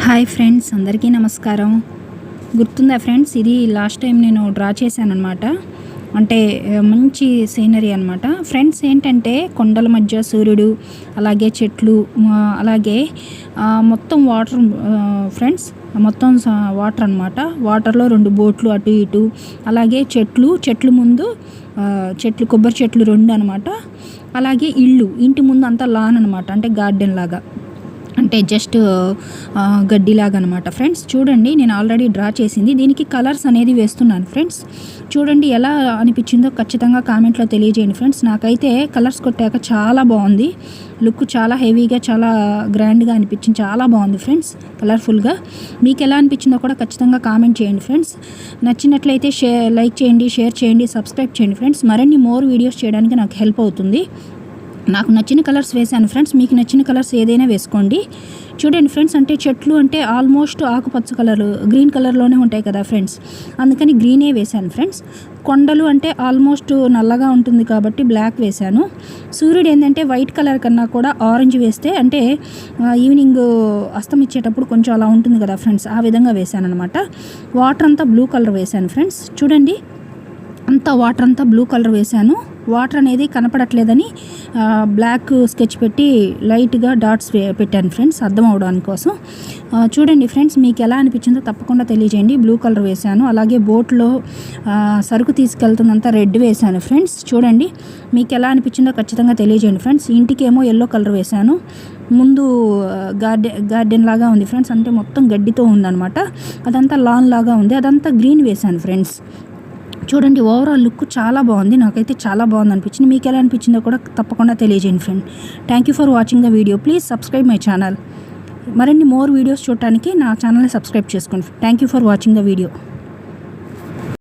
Hi friends, అందరికీ నమస్కారం. గుర్తుందా ఫ్రెండ్స్, ఇది లాస్ట్ టైం నేను డ్రా చేశాను అనమాట. అంటే మంచి సీనరీ అనమాట ఫ్రెండ్స్. ఏంటంటే కొండల మధ్య సూర్యుడు, అలాగే చెట్లు, అలాగే మొత్తం వాటర్ ఫ్రెండ్స్. మొత్తం వాటర్ అనమాట. వాటర్లో 2 బోట్లు అటు ఇటు, అలాగే చెట్లు ముందు కొబ్బరి చెట్లు 2 అనమాట. అలాగే ఇంటి ముందు అంతా లాన్ అనమాట, అంటే గార్డెన్ లాగా, అంటే జస్ట్ గడ్డిలాగా అనమాట ఫ్రెండ్స్. చూడండి, నేను ఆల్రెడీ డ్రా చేసింది. దీనికి కలర్స్ అనేది వేస్తున్నాను ఫ్రెండ్స్. చూడండి ఎలా అనిపించిందో ఖచ్చితంగా కామెంట్లో తెలియజేయండి ఫ్రెండ్స్. నాకైతే కలర్స్ కొట్టాక చాలా బాగుంది. లుక్ చాలా హెవీగా, చాలా గ్రాండ్గా అనిపించింది. చాలా బాగుంది ఫ్రెండ్స్, కలర్ఫుల్గా. మీకు ఎలా అనిపించిందో కూడా ఖచ్చితంగా కామెంట్ చేయండి ఫ్రెండ్స్. నచ్చినట్లయితే లైక్ చేయండి, షేర్ చేయండి, సబ్స్క్రైబ్ చేయండి ఫ్రెండ్స్. మరిన్ని మోర్ వీడియోస్ చేయడానికి నాకు హెల్ప్ అవుతుంది. నాకు నచ్చిన కలర్స్ వేశాను ఫ్రెండ్స్. మీకు నచ్చిన కలర్స్ ఏదైనా వేసుకోండి. చూడండి ఫ్రెండ్స్, అంటే చెట్లు అంటే ఆల్మోస్ట్ ఆకుపచ్చ కలర్, గ్రీన్ కలర్లోనే ఉంటాయి కదా ఫ్రెండ్స్. అందుకని గ్రీనే వేశాను ఫ్రెండ్స్. కొండలు అంటే ఆల్మోస్ట్ నల్లగా ఉంటుంది కాబట్టి బ్లాక్ వేశాను. సూర్యుడు ఏంటంటే వైట్ కలర్ కన్నా కూడా ఆరెంజ్ వేస్తే, అంటే ఈవినింగ్ అస్తమిచ్చేటప్పుడు కొంచెం అలా ఉంటుంది కదా ఫ్రెండ్స్, ఆ విధంగా వేశాను అనమాట. వాటర్ అంతా బ్లూ కలర్ వేశాను ఫ్రెండ్స్. చూడండి, వాటర్ అంతా బ్లూ కలర్ వేశాను. వాటర్ అనేది కనపడట్లేదని బ్లాక్ స్కెచ్ పెట్టి లైట్గా డాట్స్ పెట్టాను ఫ్రెండ్స్, అర్థం అవడానికి కోసం. చూడండి ఫ్రెండ్స్, మీకు ఎలా అనిపించిందో తప్పకుండా తెలియజేయండి. బ్లూ కలర్ వేశాను. అలాగే బోట్లో సరుకు తీసుకెళ్తున్నంత రెడ్ వేశాను ఫ్రెండ్స్. చూడండి, మీకు ఎలా అనిపించిందో ఖచ్చితంగా తెలియజేయండి ఫ్రెండ్స్. ఇంటికేమో ఎల్లో కలర్ వేశాను. ముందు గార్డెన్ లాగా ఉంది ఫ్రెండ్స్, అంటే మొత్తం గడ్డితో ఉందన్నమాట. అదంతా లాన్ లాగా ఉంది, అదంతా గ్రీన్ వేశాను ఫ్రెండ్స్. చూడండి, ఓవరాల్ లుక్ చాలా బాగుంది. నాకైతే చాలా బాగుంది అనిపించింది. మీకు ఎలా అనిపించిందో కూడా తప్పకుండా తెలియజేయండి friend. Thank you for watching the video. Please subscribe my channel. మరిన్ని మోర్ వీడియోస్ చూడటానికి నా ఛానల్ని సబ్స్క్రైబ్ చేసుకోండి. Thank you for watching the video.